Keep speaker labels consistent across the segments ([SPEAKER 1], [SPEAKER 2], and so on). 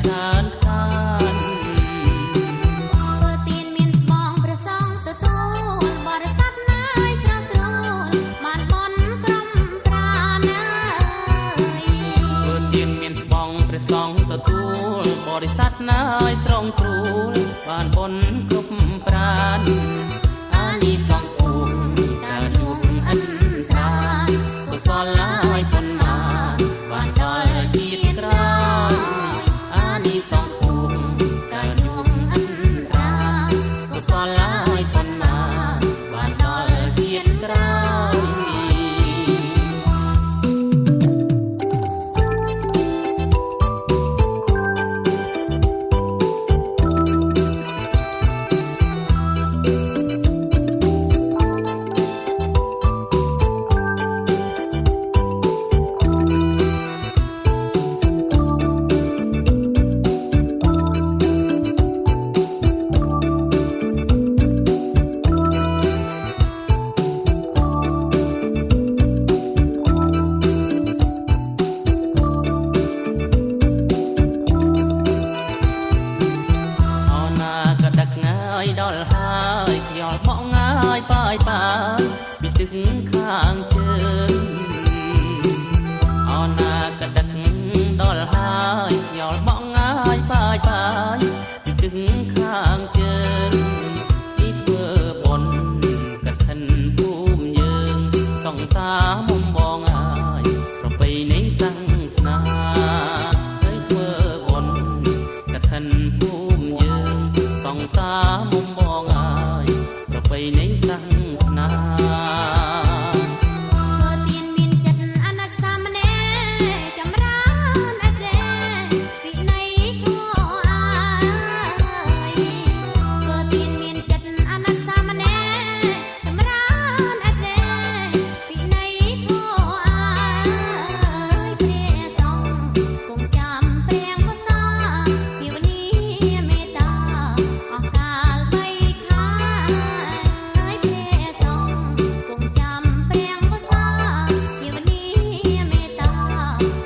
[SPEAKER 1] การการ
[SPEAKER 2] ទៀនមានស្បងព្រះសង្ឃទទួលបរិស័ទណាយស្រស់ស្រួលបានបនក្រុមប្រាណា
[SPEAKER 1] ទៀនមានស្បងព្រះសង្ឃទទួលបរិស័ទណាយស្រងស្រួលបានបនគ្រប់ប្រានអានិសង្ឃពុំការយងអិនស្រាកុសលឡាយប៉ុន្មានបានដល់ជាតិក្រោយអានិសង្ឃពុំការយងអិនស្រាកុសលឡាយប៉ុន្មានបានដល់ជាតិក្រោយដល់ហើយខ្យល់បក់ងាយប៉ាយប៉ាពីទឹកខាងជើងអនាគតដល់ហើយខ្យល់បក់ងាយប៉ាយប៉ាពីទឹកខាងជើងពីធ្វើបុណ្យកឋិនភូមិយើងសង្សារមុំបងហើយប្រពៃណីសាសនាហើយធ្វើបុណ្យកឋិនភូមិយើងសង្សារមុំបងហើយប្រពៃណីសាសនា
[SPEAKER 2] ទៀនមានចិត្តអនុសាមនេចម្រើនអត្រេវិន័យធម៌អាយទៀនមានចិត្តអនុសាមនេចម្រើនអត្រេវិន័យធម៌អាយព្រះសង្ឃគង់ចាំព្រះវសាភាវនាមេត្តាអស់កាលបីខាហើយព្រះសង្ឃគង់ចាំព្រះវសាភាវនាមេត្តា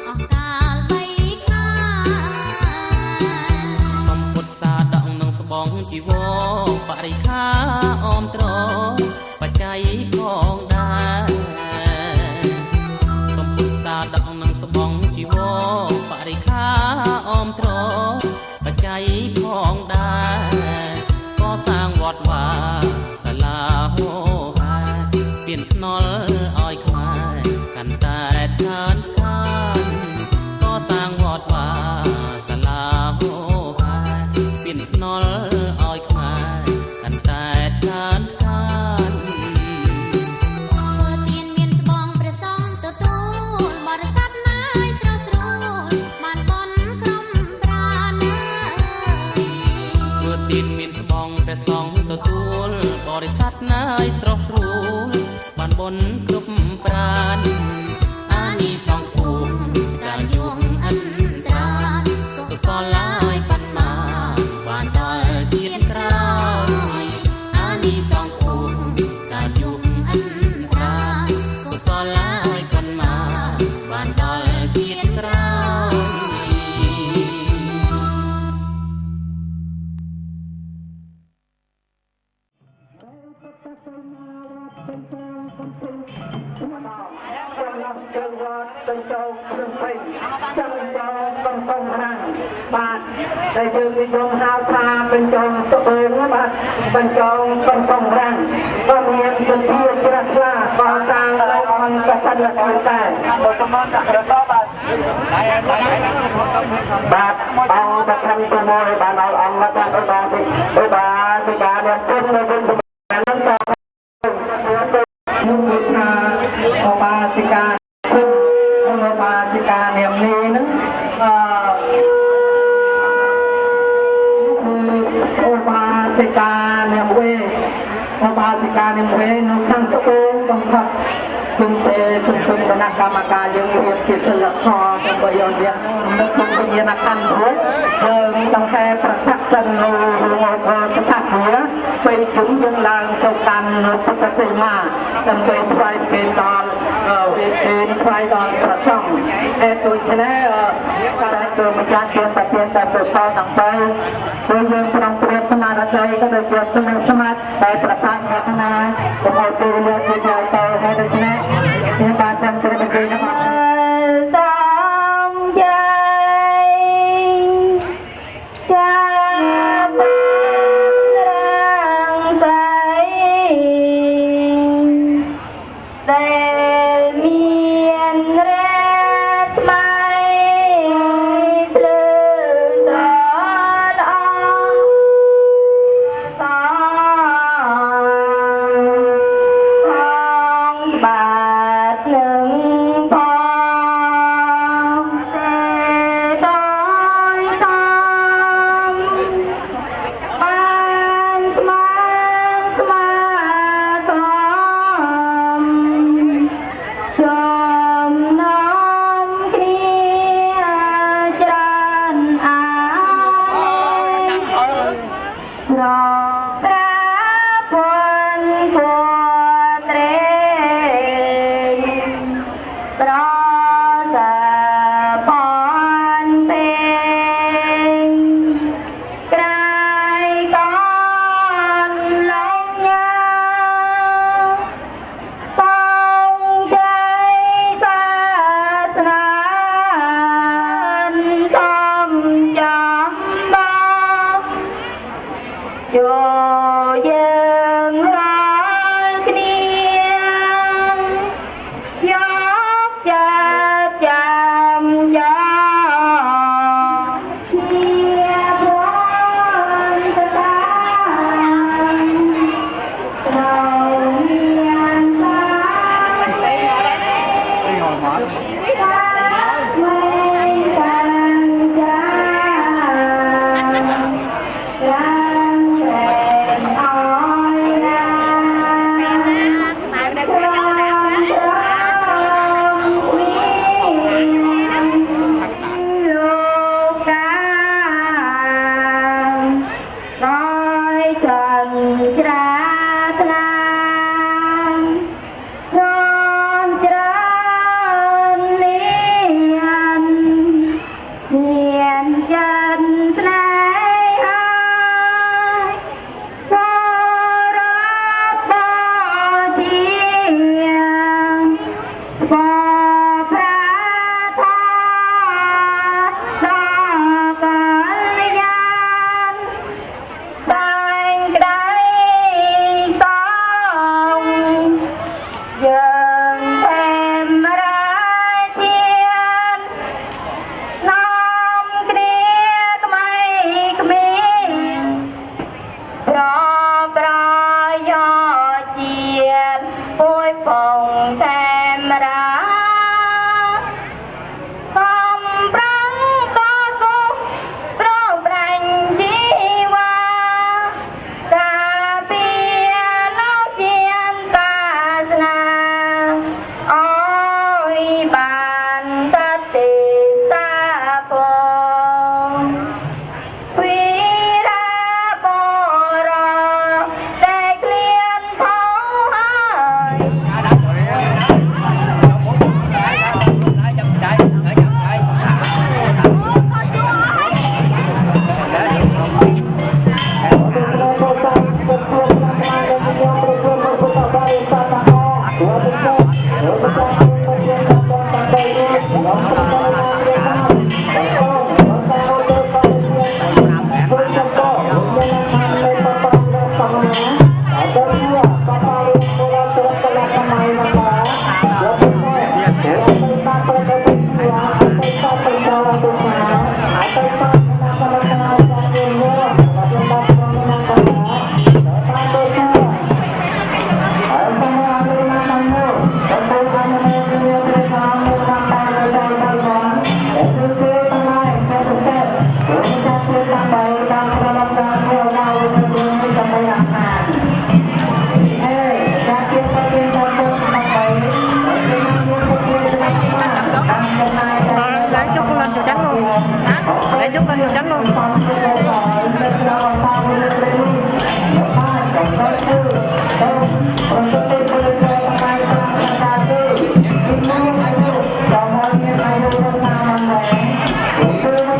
[SPEAKER 2] អស់កាលបីខា
[SPEAKER 1] សម្ពុទ្ធសាដកនឹងស្បងជីវរបរិខាអមត្របច្ច័យផងដែរសម្ពុទ្ធសាដកនឹងស្បងជីវរបរិខាអមត្របច្ច័យផងដែរក៏សាងវត្តវាសាលាហោហាពៀនថ្នល់ឲ្យខ្មែរកាន់តែឋានការក៏សាងវត្តវាសាលាហោហាពៀនថ្នល់ឲ្យខ្មែរកាន់តែឋានការ
[SPEAKER 2] ទៀនមានស្បងព្រះសង្ឃទទួលបរិស័ទណាយស្រស់ស្រួលបានបនក្រុមប្រាណា
[SPEAKER 1] ធ្វើទៀនមានស្បងព្រះសង្ឃទទួលបរិស័ទណាយស្រស់ស្រួលបានបុណ្យគ្រប់ប្រានអានិសង្ឃភូមិការយងអិនស្រាកុសលឡាយប៉ុន្មានបានដល់ជាតិក្រោយអានិសង្ឃភូមិការយងអិនស្រាកុសលឡាយប៉ុន្មានបានដល់ជាតិក្រោយ
[SPEAKER 3] បញ្ចូលគ្រឿងពេញចាំបញ្ចូលសំរាំងបាទតែយើងនិយមហៅថាបញ្ចូលស្បូងបាទបញ្ចូលសំរាំងក៏មានសទ្ធាជ្រះថ្លាក៏សាងដោយអង្គកណ្ដាលតែសមត្ថភាពបាទបាទអង្គប្រធានទីមួយបានឲ្យអង្គមកឧបាសិកាអ្នកពុទ្ធនៅក្នុងសម័យហ្នឹងក៏មុខថាឧបាសិកាឧបាសិកានាមនេះហ្នឹងឧបាសិកានាមវេឧបាសិកានាមវេនៅខាងត្បូងកំផុតគុំទេសង្គមគណៈកម្មការយើងរៀបជាសិលធម៌ដើម្បីយកយើងនៅក្នុងវិញ្ញាណក្ខន្ធរួចយើងចង់តែប្រកាសសិននៅក្នុងស្ថាប័នពេលជុំយើងឡើងទៅកាន់ពុទ្ធសេនាដើម្បីថ្វាយពេលដល់វាពេលថ្វាយដល់ព្រះសង្ឃដូច្នេះ គឺម្ចាស់ជាប្រធានតែប្រសើរទាំង3គឺយើងក្នុងព្រះស្មារតីក៏ដូចជាស្នឹងស្មាតតែប្រកាសថាណាកុំឲ្យទូលយកទៅឲ្យតហើយដូច្នេះខ្ញុំបានសូមជម្រាបជូនนะครับ
[SPEAKER 2] សំចៃចាប់រាងស្អីដែលមានរ៉ាស្មៃភ្លឺស្រល្អសផងបាទនឹងផងទេដោយតាមបានស្មានស្មាតមចំណំគ្នាច្រើនអាយប្រប្រាពន្ធពួត្រេប្រសើរផនពេញក្រៃកនលញ៉ាបងជ័យសាសនាកំចំបងចូលយើងរាល់គ្នាយកចាប់ចាំយកជាព្រមទៅតាមត្រូវមានបានไม่กันจ้ารังแรงอ้อยนาความวิโลการ้อยจันทราธนา นอนเจริญเลียนเนียนจันทรายหาก็รับบ่เทียงบ่พระทอดดอกกัลยาณ แต่งใดสองយើងthêmរាជានាំគ្នាថ្មីក្មេងប្រប្រយោជាតិពួយពងthêmរាកំប្រឹងកសុខប្រប្រាញ់ជីវ៉ាការពារនៅជាសាសនាអើយបានតតិសាផងវីរាបរតែក្លៀនថោហើយ Hãy subscribe cho kênh Ghiền Mì Gõ để không bỏ lỡ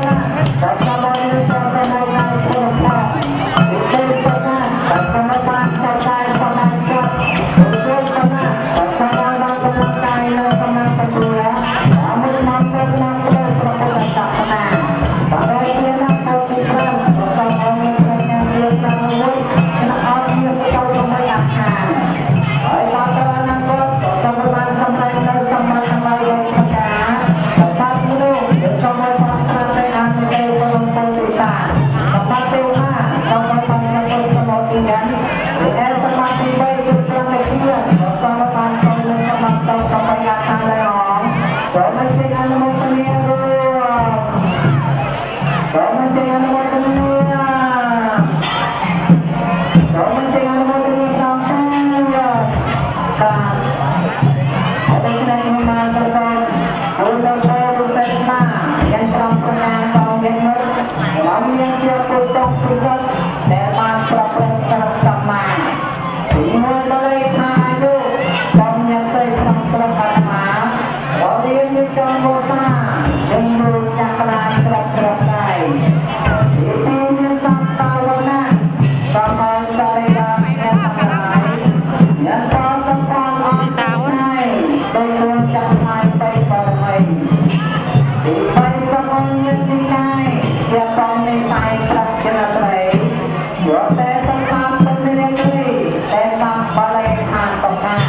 [SPEAKER 3] menceng anumodanya. Kau menceng anumodanya sampai kan. Ada kena memang terkait. Untuk terima yang terampilnya kaum gamer, kaum yang siap untuk pusat teman terperangkap sama. Ini dari kayu, kaum yang sedang terperangkap. Kalian bisa bosan, jemurnya keran terperangkap. Ini sampai warna, sama saya yang sampai. Yang terperangkap sampai, turun sampai sampai. By someone with the eye, your promise I trust in a play. Your best of confidently, and not ballet hand of man.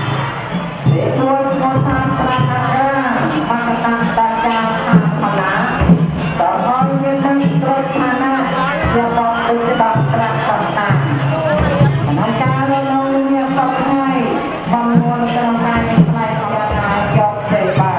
[SPEAKER 3] It was more time for Makatan Daja Hamala. The whole women throat Hana, your boss is about Trakata. Nakara no your supply, one more than like your paper.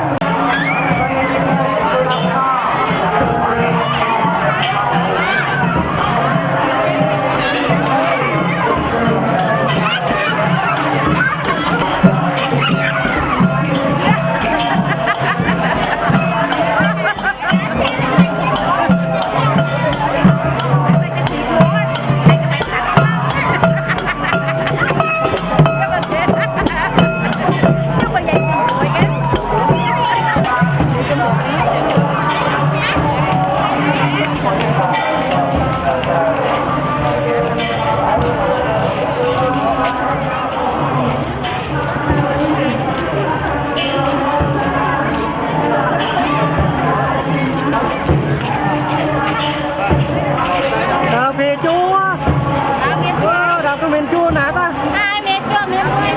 [SPEAKER 4] Đào về chua. Đào cái miền chua nè ta.
[SPEAKER 2] Ai mệt chưa mệt rồi.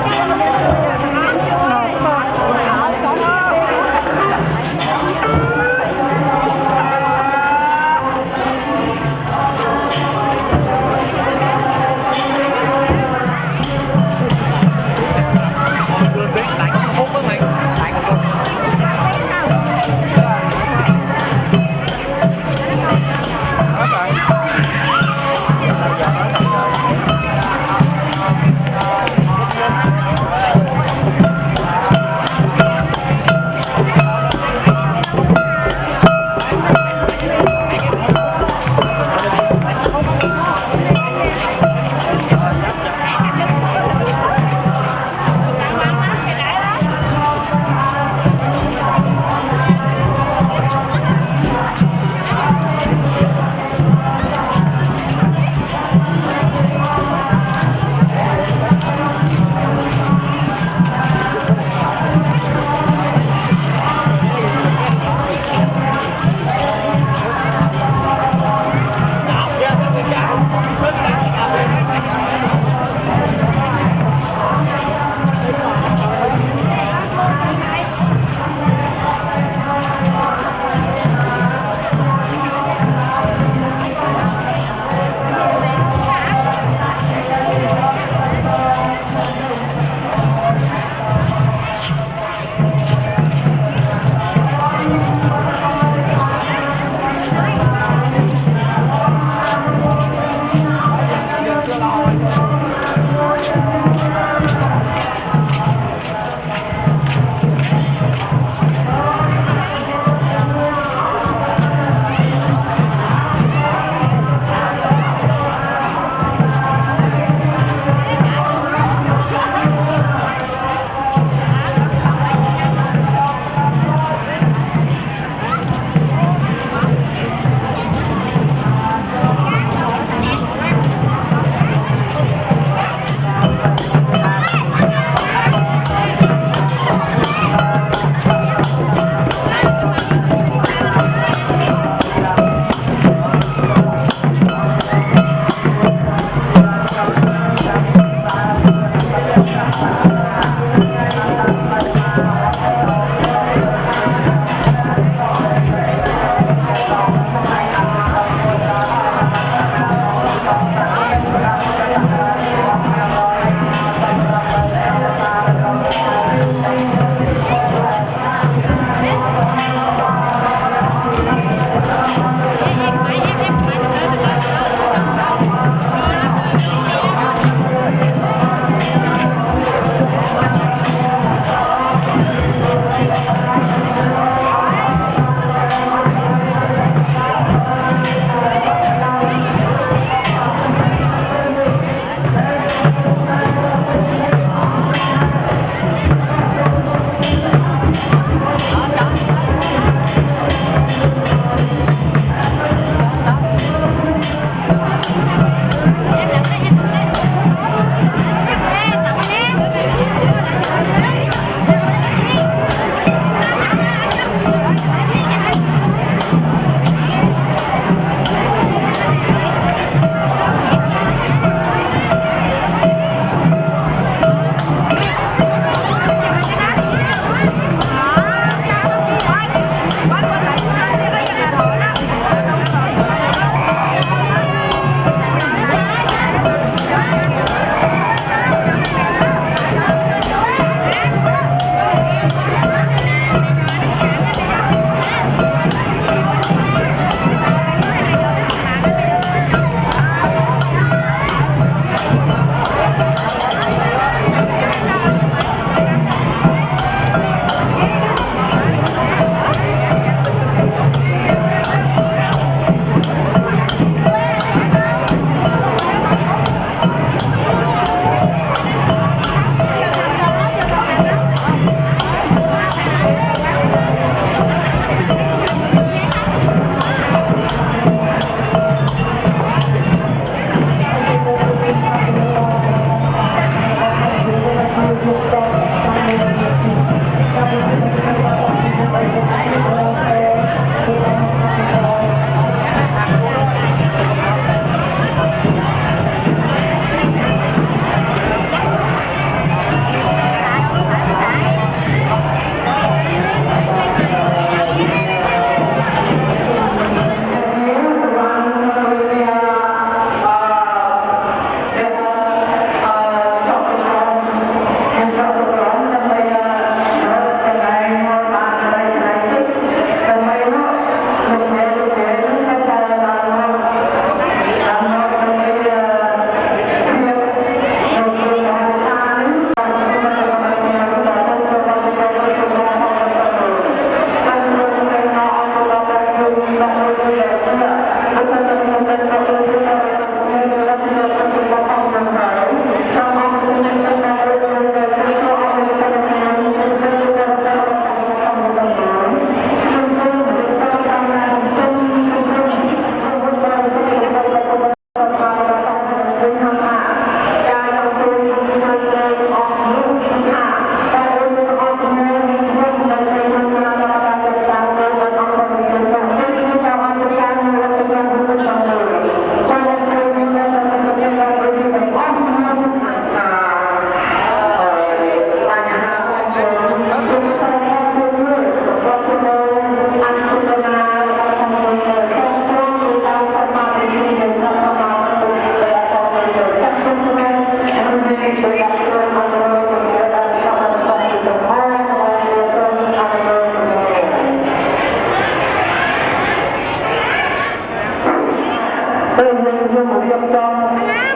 [SPEAKER 3] រៀបចំ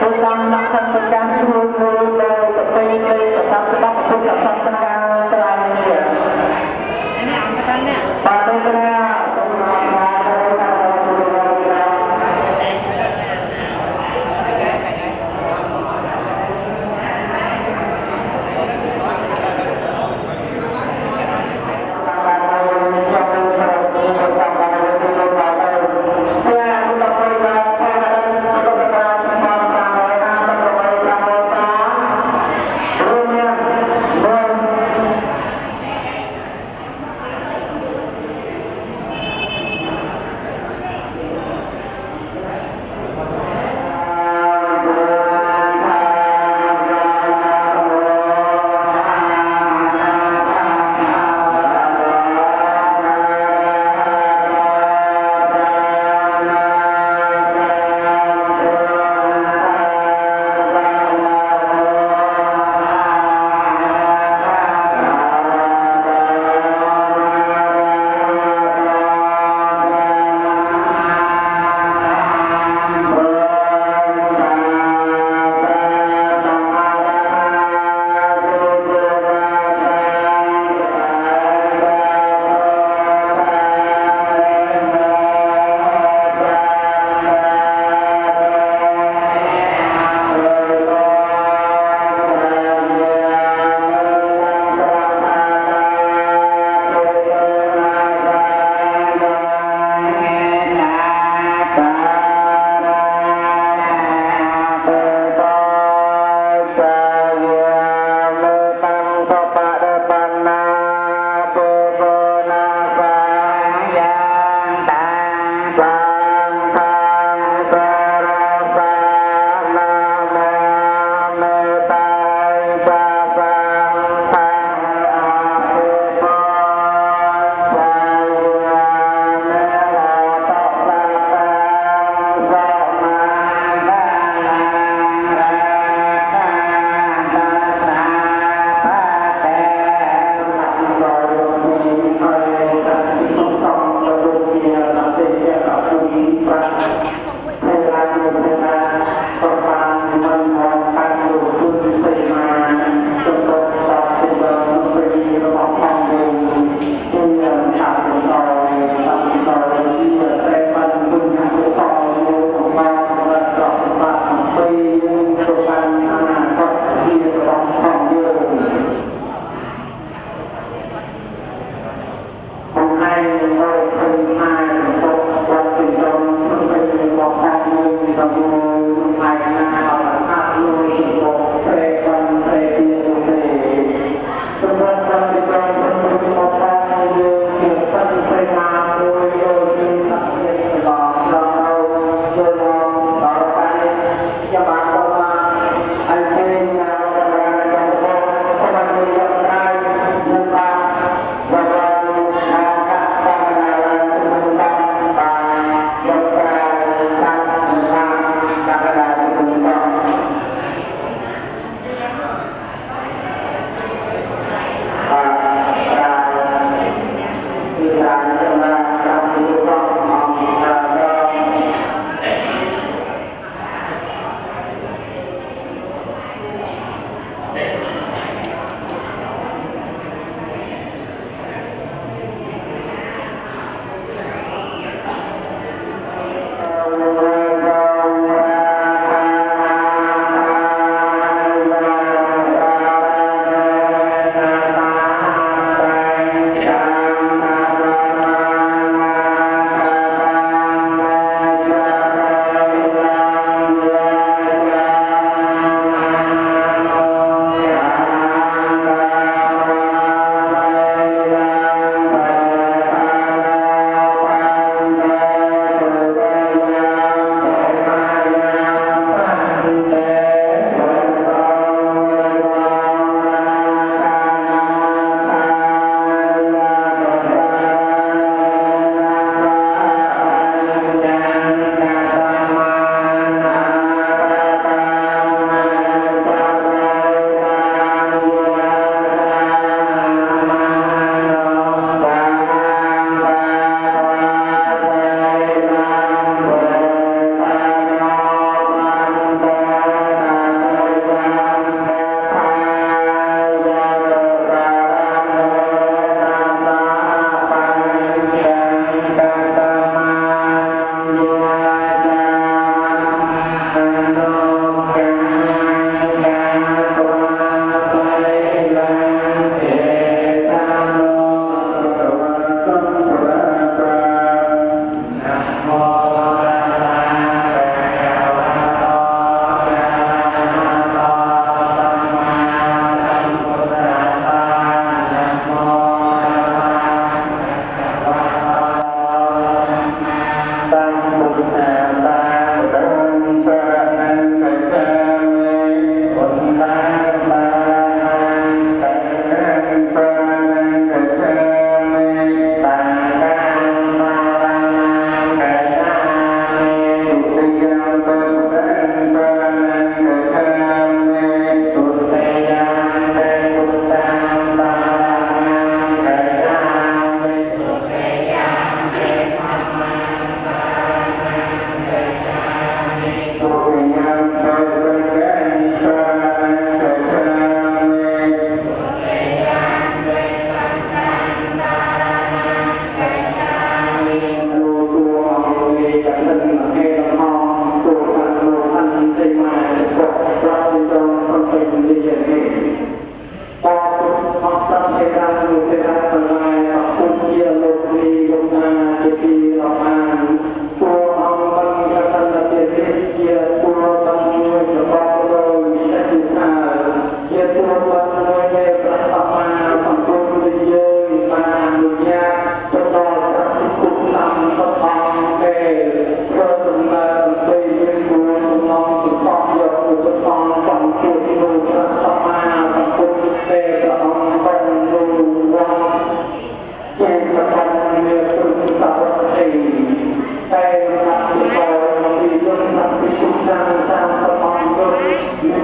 [SPEAKER 3] ទៅតាមលក្ខណៈការស្រួលលើប្រពៃណីប្រចាំច្បាប់ពុទ្ធសាសនាត្រង់នេះបាទទេណាសូមអរគុណ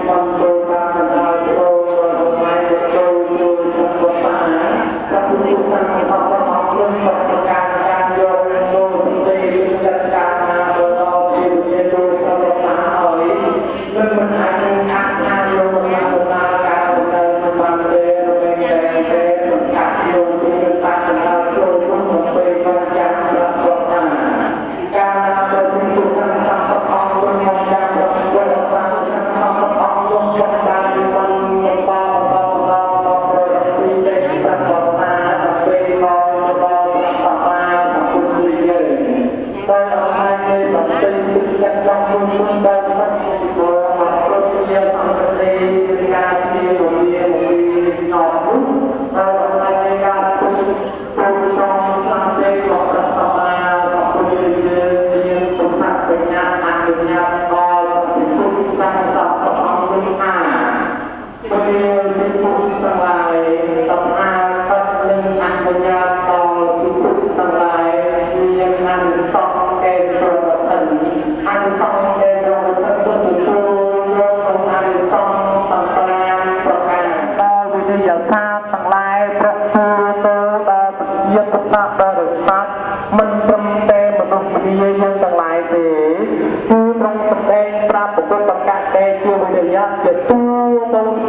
[SPEAKER 3] Hãy subscribe cho kênh Ghiền Mì Gõ để không bỏ lỡ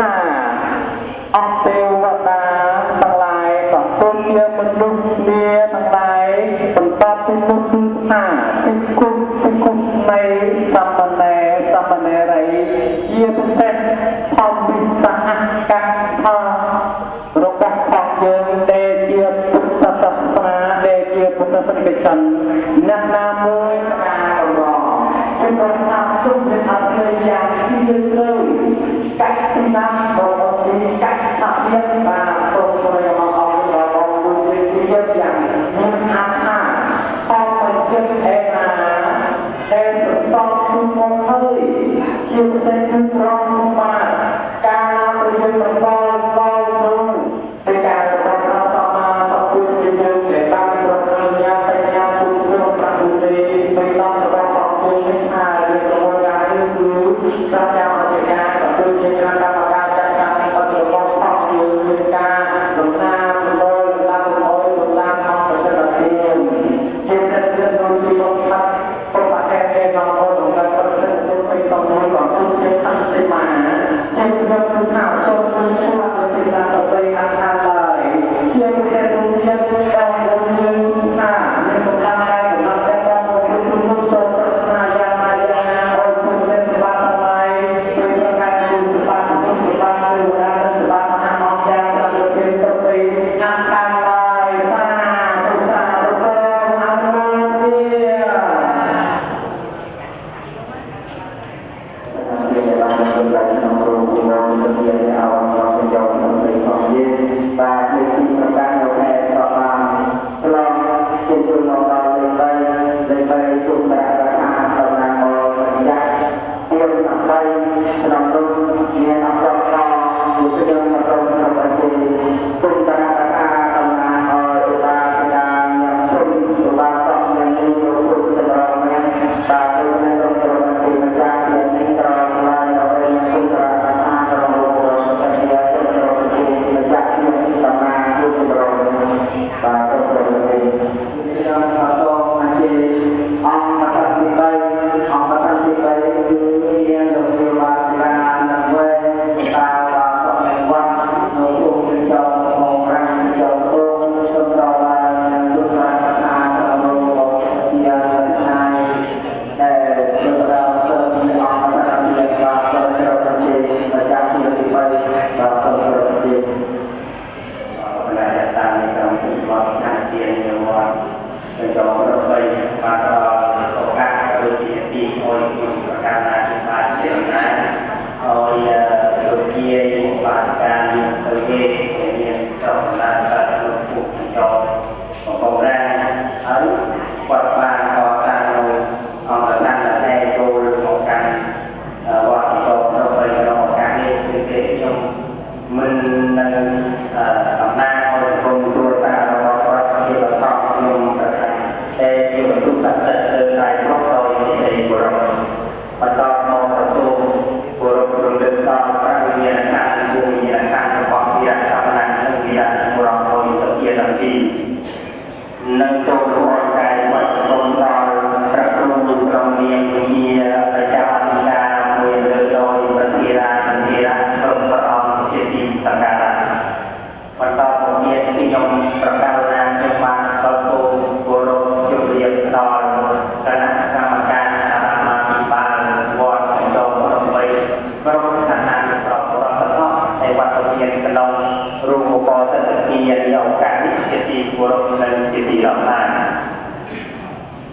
[SPEAKER 5] động lại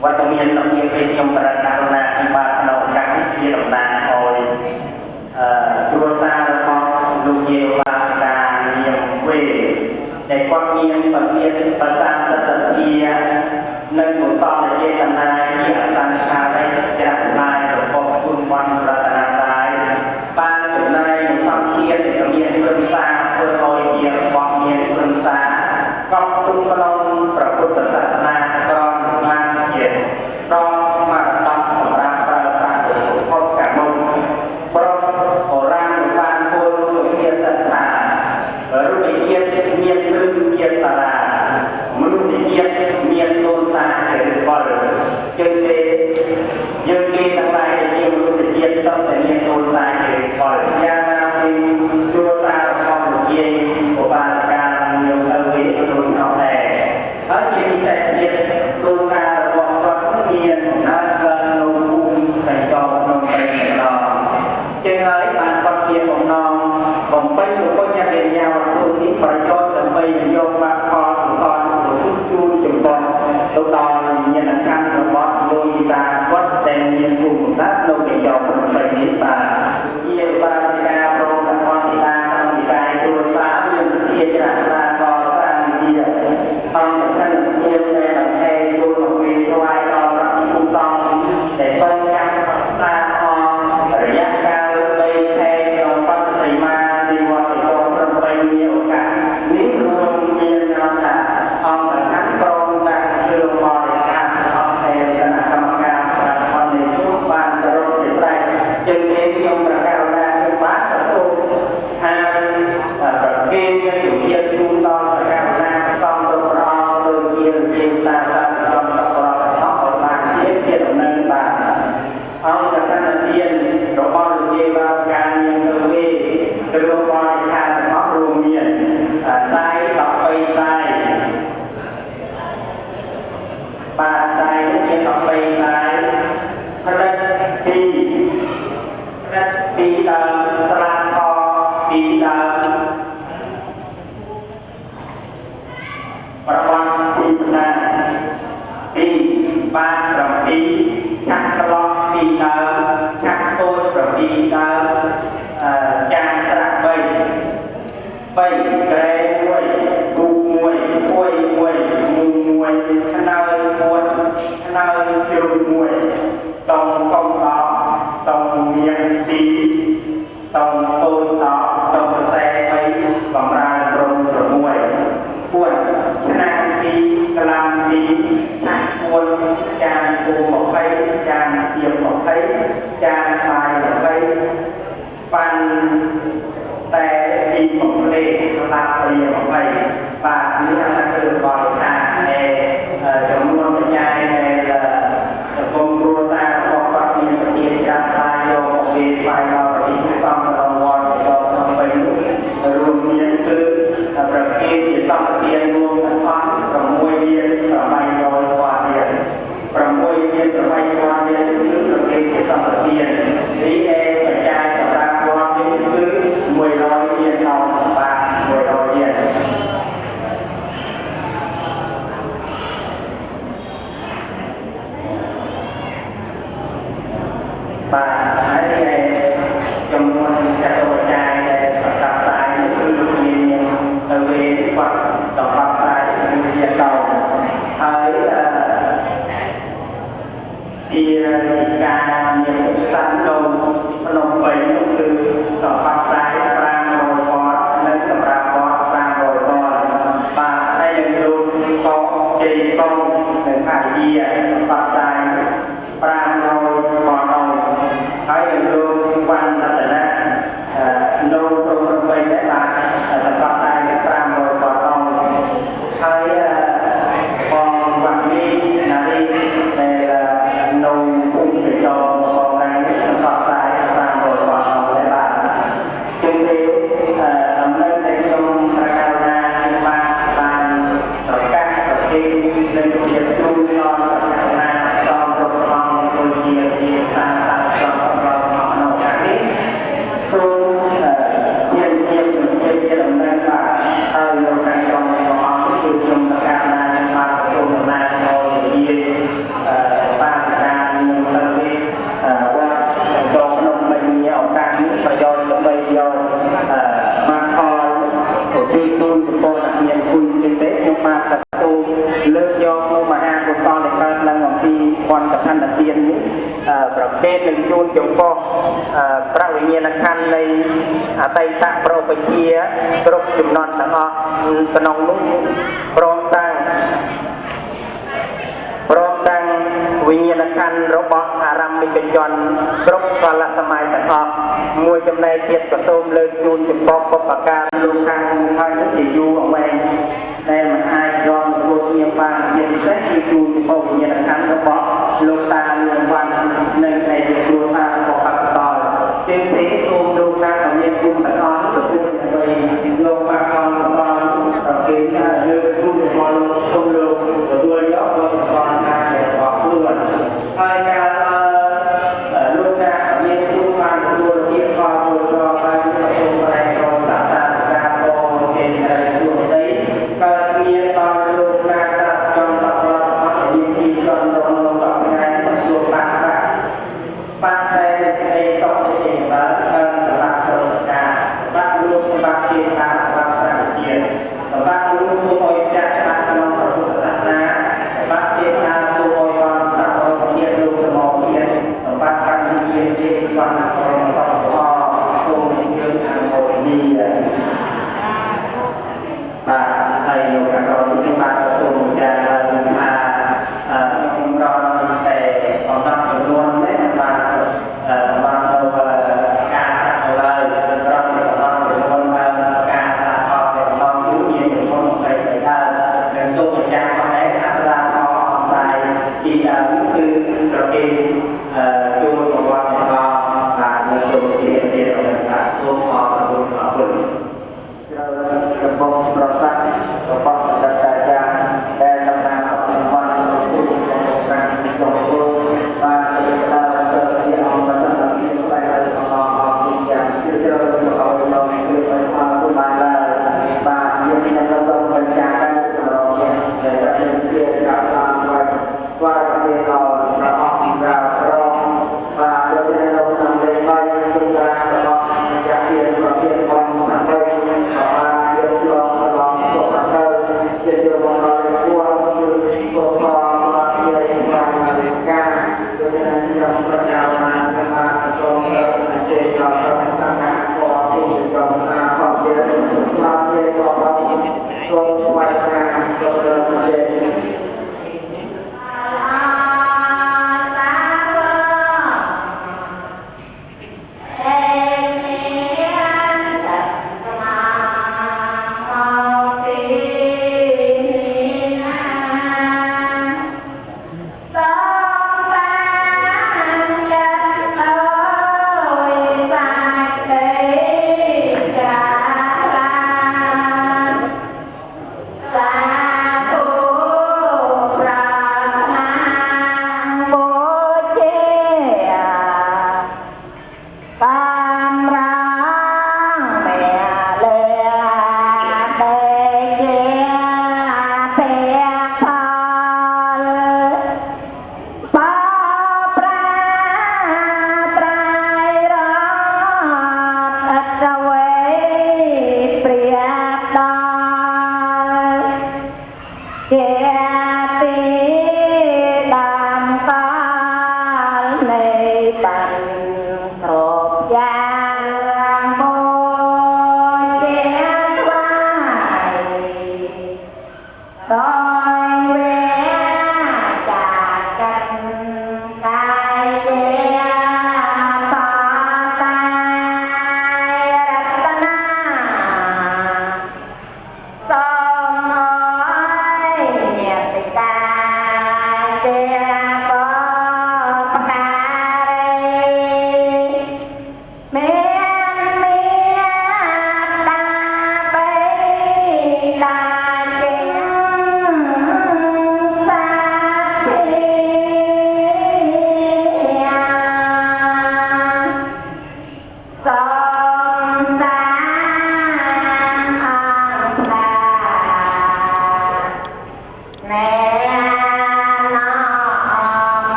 [SPEAKER 5] và tự nhiên động nhiên về nhung ra cao na khi ba đầu các chia động lại hồi chùa xa con lục nhiều ba cả nhiều quê để quan nhiên và xiên và sang tất tật kia nâng một so để chia tầm này kia sang xa đây để đặt lại của con phương quan ra tận nam trái ba tuần này một năm kia thì tự nhiên phương xa phương hồi kia quan nhiên phương xa con tung conประพุทธศาสนาตอนมาเขียนตอนมาต้องสำรับประสาทพบกับมุมปรโอรานบานโพลสุเทียสัทธารูปเกียรติเมียนครึ่งเกียรติสารามนุษย์เกียรติเมียนโลตาเกิดบอลจึงเตยังเกตั้งหลายเกี่ยวมนุษย์เกียรติต้องแต่เมียนโลตาเกิดบอลยานาเป็นตัวสาวของเกียรติโอบาการเมียนเอวิรุนเอาแต่ถ้าเกียรติแสเกียรติตัวการบอกว่าเมียนนักการลงทุนแต่จอมลงไปในนองจึงให้การปฏิเสธของน้องผมไปอยู่ก็จะเรียนยาวตัวนี้ประโยชน์ไปโยมมาคอตอนจูจุดบอลตัวตอนเงี้ยนะครับตัวบอลโดยตาวัดแต่เงี้ยกลุ่มนักลงไปโยมไปนิสาเยี่ยมบาสิกาโปรกับความติดตามติดใจตัวสาวเรื่องที่จะรักษาต่อสร้างเดียวตอนท่านเยี่ยมในประเทศตัวหลวงวิทวายต่อรับที่คุ้มครองแต่ต้นการรักษาออนระยะการไปแทนเราปัจจัยมาในวันที่เราไปมีโอกาสนี้รวมเรียนเราจะเอาแต่ทั้งตรงกันคือบริการเอาแทนคณะกรรมการประธานในทุกบ้านสรุปอิสราเอลจึงเน้นยมประกาศและบ้านกระทรวงทางประเทศจะอยู่เยี่ยมจุ่มตอนประกาศและซ่อมตัวเราโดยเยี่ยมเยี่ยมตาสัตว์จอมสัตว์เราท้องออกมาเยี่ยมเยี่ยมดำเนินบ้านเอาแต่ท่านเรียนเราก็เรียนว่าการเรียนตัวนี้คือเราบริการเฉพาะโรงเรียนใต้ต่อไปใต้ป่าใต้เรียนต่อไปใต้พระตีเดิมสลาคอตีเดิมประวัติตีนาตีบ้านประปีชักตลอดตีเดิมชักโต้ประปีเดิมจางสระใบเกรมวยดูมวยมวยมุงมวยขนาดมวยขนาดจิวมวยตรงตรงต่อตรงเมียงตีตรงโต้ต่อตรงแซ่ไปบำราตรงตรงมวยปวดขนาดตีกลางตีชักปวดจานปูหมกไปจานเทียมหมกไปจานปลายหมกไปปันแต่ทีมของเด็กลาเรียนออกไปบาทนี้ถ้าเกิดบริการในจำนวนปัจจัยในกรมครัวซาของปฏิบัติเทียนการทายโยกเวทไฟเราปฏิบัติความระวังวันเราทำไปรวมเรียนคือประเภทที่ต้องเรียนรวมกันฟังประมวยเรียนประไม่โดยกว่าเรียนประมวยเรียนประไม่กว่าเรียนคือประเภทที่ต้องเรียนนี่เองปัจจัยสำหรับความเรียนคือมวยร้อยเรียนเราบางมวยร้อยเรียนบางให้ในจำนวนกระโดดใจในสำหรับตายคือเรียนตะเวนวัดสำหรับตายคือเรียนเก่าให้เตียการเรียนสั้นลงพนมไปก็คือสำหรับตายปรางโรยบอดในสำหรับบอดปรางโรยบอดบาให้ยังดูกองเจตงหนึ่งขายเยียสำหรับตายปรางโรยบอดเอา อนกับท่านตะเกียนนี้ประเภทหนึ่งจูนจงปอพระวิญญาณคันในไตตะโปรปเชียกรุบจุดนอนตะอปนองนุ่งพร้อมตั้งวิญญาณคันรบอารัมมิกจรกรุบกาลสมัยตะอมวยจำในเทียบกระโซมเลิกจูนจงปอปประการลงทางทางที่อยู่เอาไว้แต่มันอายยอมตัวเมียฟังเย็นเซ็ตที่จูนปอวิญญาณคันรบโลตาเงินวันในตัวตาปอปักตอจึงเสียตูมดูการของเย็นกุมตะอก็คือโดยลงมาคอนซอนประเกณฑ์เลือกรุ่นบอลชมลงตัวย่อตัวกองงานเกี่ยวกับเพื่อนรายการลูกงานของเย็นกุมมาตัวเทียบคอตัวไปประสบอะไรก็สาธารณการโตเกณฑ์อะไรตัวนี้ก็มีตอนลูกงานสับจอมสับเราพัฒน์ดีจนลงสอบงานตัวปากปัจจัยในสองสิ่งนั้นสำหรับตัวการสำหรับรู้สำหรับเจตนาสำหรับการเขียนสำหรับรู้สมอยจัดการกำลังประพฤติศาสนาสำหรับเจตนาสมอยความตัดเราเขียนรู้สมองเขียนสำหรับการเขียนเองวันเราสอบพอตรงเรื่องทางโมดีป่าไทยโยกเราที่มาประสมจะมาของเราแต่ของเราจำนวนและมาเราการ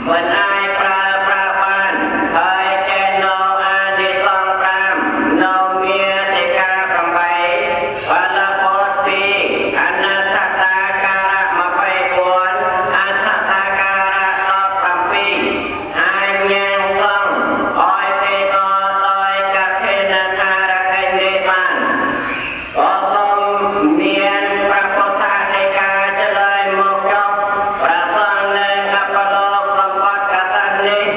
[SPEAKER 5] មិនអាចប្រើប្រាស់បានហើយចេះនៅអានិសង្ស5នៅមានទេការ8ផលពតទីអនត្តតាការៈ24អត្តតាការៈ17អាញាសង្ឃអយទេកតយកភេណថារកេនេបានក៏សូមមានព្រះពុទ្ធដីកាចលើយមកចុះប្រសងនៅអបលោកសម្បត្តិកថានេះ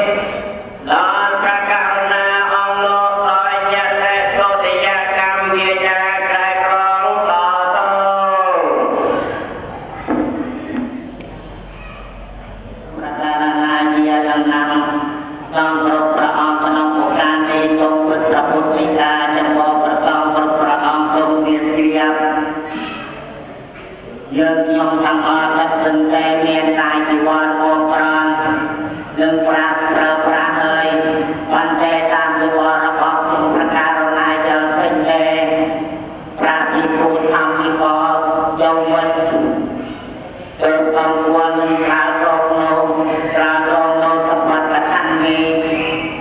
[SPEAKER 5] ដល់ព្រះករុណាអង្គលោកដោយយតេទុតិយកម្មវិជាក្រៃក្រងតទៅប្រកាសណាជាដំណាំសំគ្រប់ព្រះអង្គក្នុងឱកាសនេះសូមពុទ្ធពុទ្ធិកាចំពោះព្រះសង្ឃព្រះអង្គទ្រង់មានជ្រាបយើងខ្ញុំទាំងអស់តែសឹងតែមានកាយជីវ័នអបប្រាននឹងប្រាជ្ញប្រើប្រាស់ហើយបានតែតាមជីវ័នរបស់គុណព្រះករុណាយើងឃើញទេប្រាជ្ញពីពុទ្ធធម្មពីកយកវិញទៅអង្គវត្តនឹងក្រៅរងនៅសម្បត្តិកថានេះ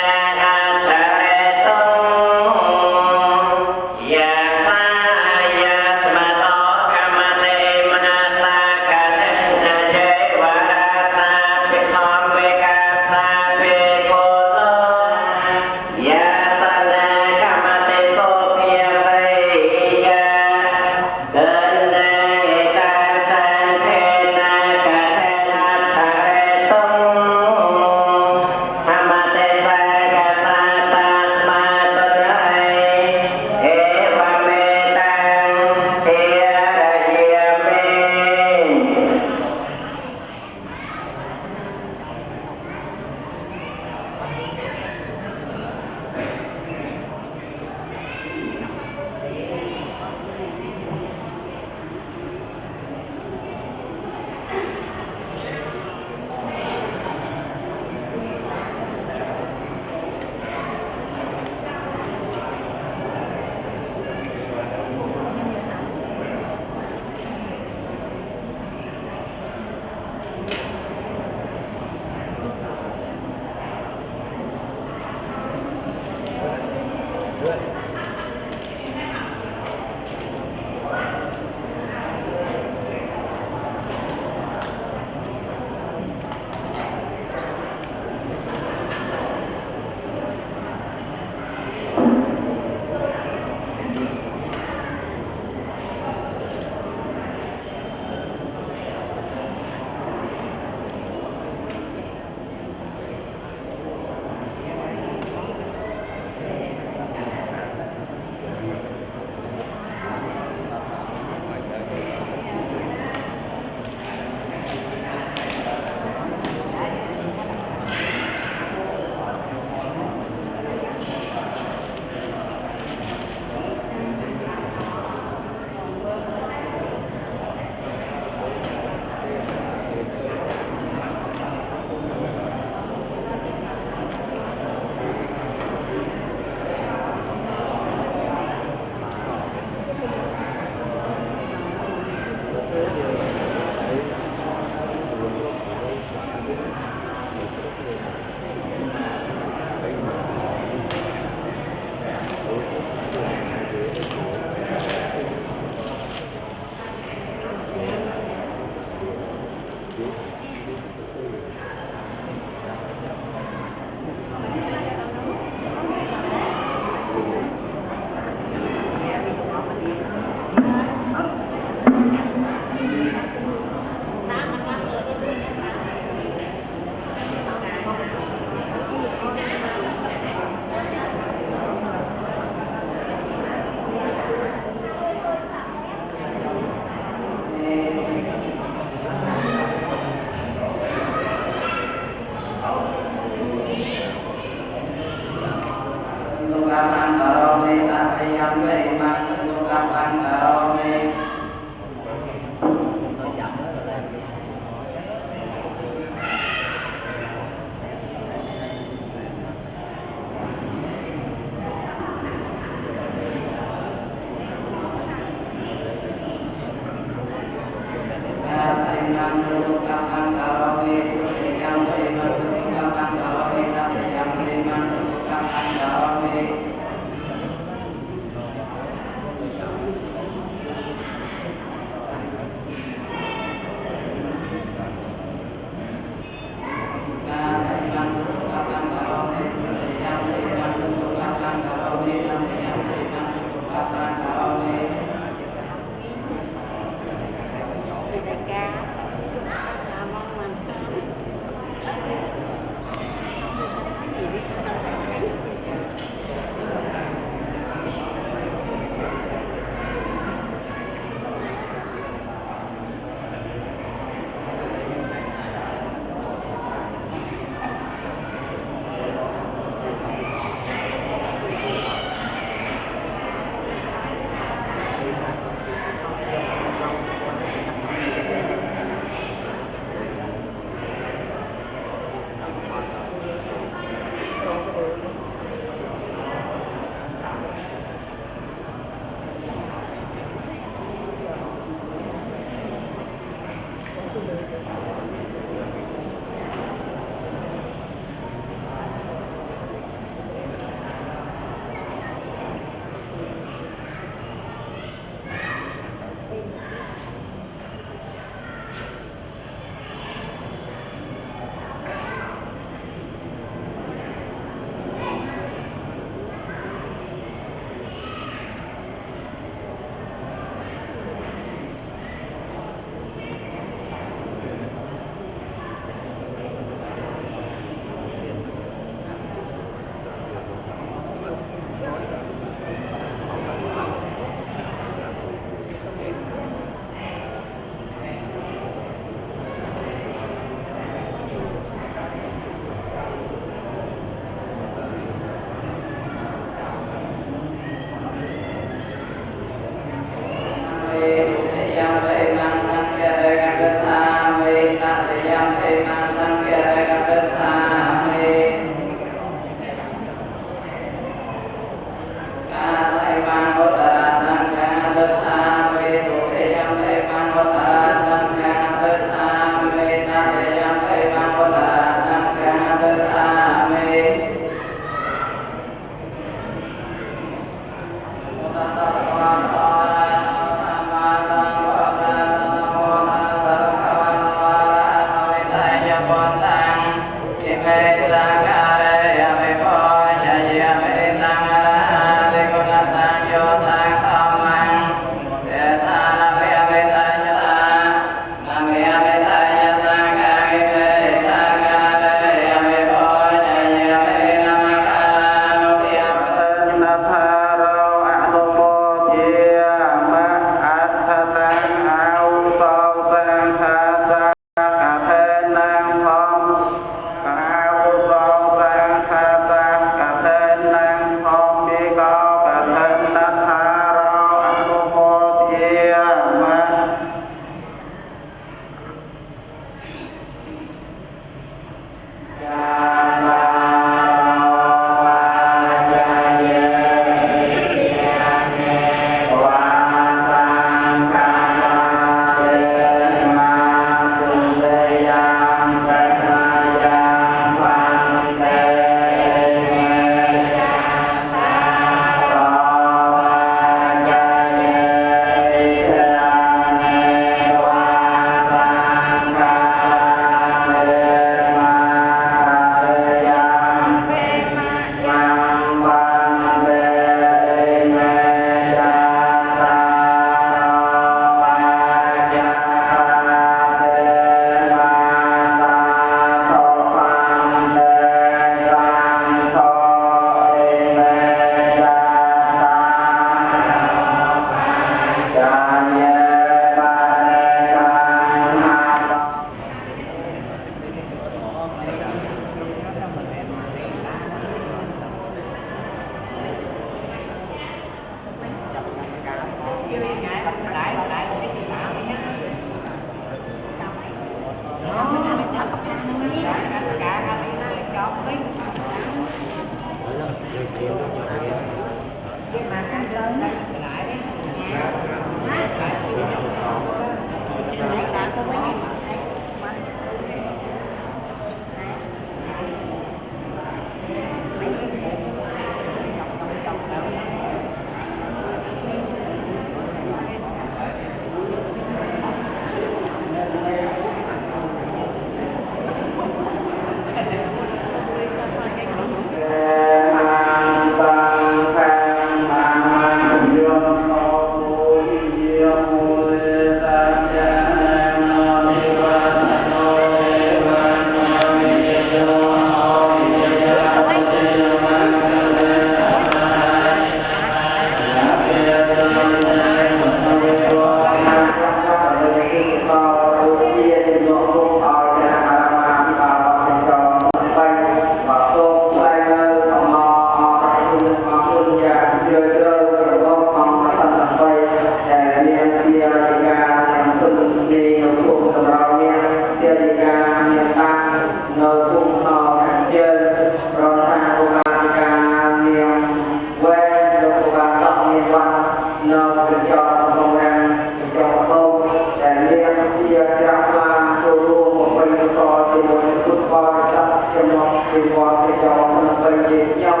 [SPEAKER 3] ជាក្រាបឡានចូលរួមបំពេញកុសលជាមួយនឹងពុទ្ធបរិស័ទចំណងពីវត្តទៅចោលនៅពេលជាខ្ញុំ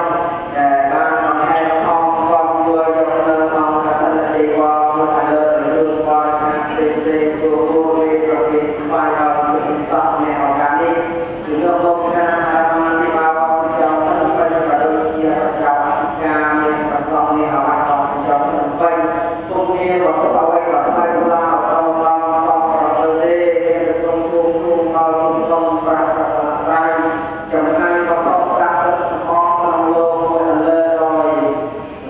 [SPEAKER 3] ដែលបានបង្ហាញផងគាត់ធ្វើយកនៅក្នុងកតលទេវមុខលើរឿងបរិខាសេសេចូលរួមvớiប្រកេតស្វែងរកជំនឿសក់នៃឱកាសនេះគឺយកមកថាអារម្មណ៍ពីបាវចំនៅពេលក៏ដូចជាប្រចាំការមានប្រសពនៃឱកាសចំនៅពេលពុំមានរកអ្វីក៏ផ្លែឡាដល់សំប្រសើរទេមានសូមទូសូមដល់គុំប្រាក់ប្រៃចំណាយក៏ខុសស្ដាប់សិទ្ធិផងក្នុងលោកមួយលើដោយ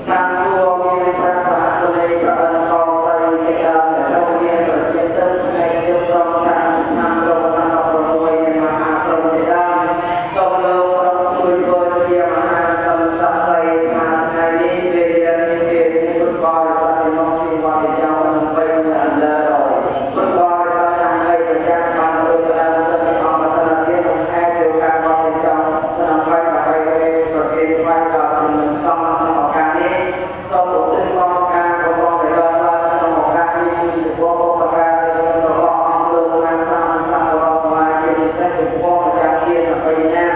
[SPEAKER 3] តាមសួរមានប្រាសាទលេខប្រអិនក៏ស្ដីជាដើមដែលមានប្រជាជនថ្ងៃយើងប្រំតាមឆ្នាំ16នៃមហាព្រំជាដើមសូមលោកប្រំជួយធ្វើជាមហាសម្ស័ក្តិសិទ្ធិថាថ្ងៃនេះពេលរៀនពេលពុទ្ធបរិស័ទក្នុងជីវ័នចៅនឹងពេញអន្តរពុទ្ធបរិស័ទទាំងឯកប្រចាំបានលើកដើមសិទ្ធិអង្គតនភាពក្នុងខែចូលការបរិច្ចាគឆ្នាំ2023ប្រកេតស្វែងរកជំនឿសំក្នុងឱកាសនេះសូមឧទ្ទិសផលការកុសលដែលបានឡើងក្នុងឱកាសនេះជួយបុព្វបុរសរបស់អង្គលោកបានសាងសង់របស់មកជាពិសេសចំពោះម្ចាស់ជាអបិញ្ញា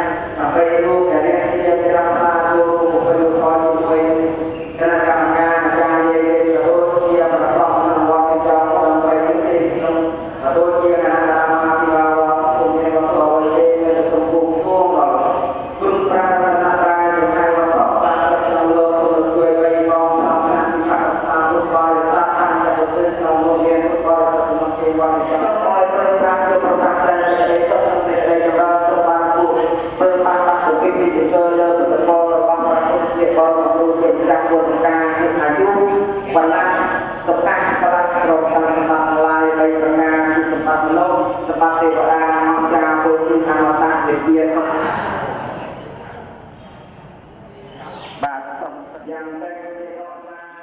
[SPEAKER 3] អបិរូបដែលអ្នកជាក្រាបថ្វាយចូលរួមបុព្វបុរសជាមួយគណៈកម្មការអាចារ្យរាជដូចជាប្រសពក្នុងវត្តចៅដើម្បីទីក្នុងដូចជាគណៈរាមាភិបាលគុំមានវត្តអវទេមានសម្ពុះសួងដល់គុណប្រាជ្ញាត្រៃចំណាយវត្តសាស្ត្រក្នុងលោកសូមជួយបីបងតាមគណៈពិភពសាពុទ្ធបរិស័ទតាមចតុទិក្នុងលោកមានពុទ្ធបរិស័ទក្នុងជីវ័នចៅសូមឲ្យប្រកាសជាប្រកាសតែសេចក្តីសុខនិងសេចក្តីចម្រើនសូមបានគូធ្វើបានបាត់ពីវិទ្យាលើពុទ្ធបរិស័ទរបស់ព្រះពុទ្ធជាបរិសុទ្ធជាចាស់ពុទ្ធការគឺអាយុបល្លាស់សុខៈបរិក្រមតាមសម្បត្តិឡាយបីប្រការគឺសម្បត្តិមនុស្សសម្បត្តិទេវតាអង្គការពុទ្ធគឺអមតៈវិញ្ញាណបាទសូមយ៉ាងតែជារកណា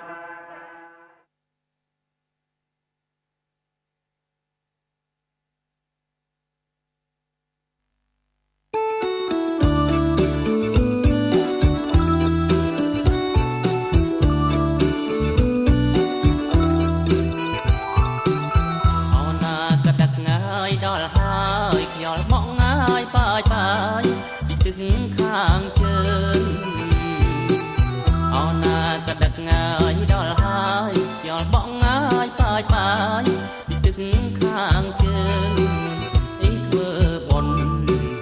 [SPEAKER 1] ដល់ហើយខ្យល់មកងាយប៉ាយប៉ាយពីទឹកខាងជើងអោណាក៏ដឹកងាយដល់ហើយខ្យល់មកងាយប៉ាយប៉ាយពីទឹកខាងជើងអីធ្វើបុណ្យ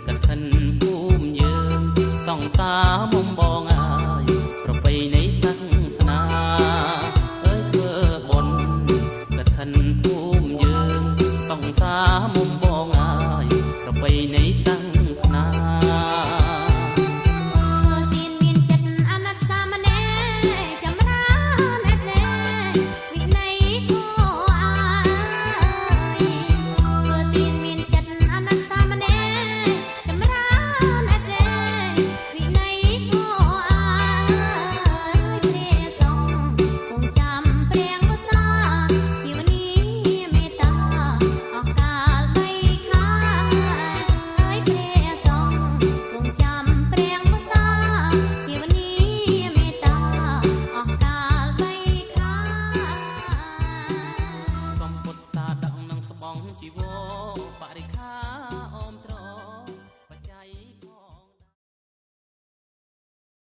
[SPEAKER 1] កឋិនភូមិយើងសង្សារមុំបងអើយប្រពៃណីសាសនាអើយធ្វើបុណ្យកឋិនភូមិយើងសង្សារមុំ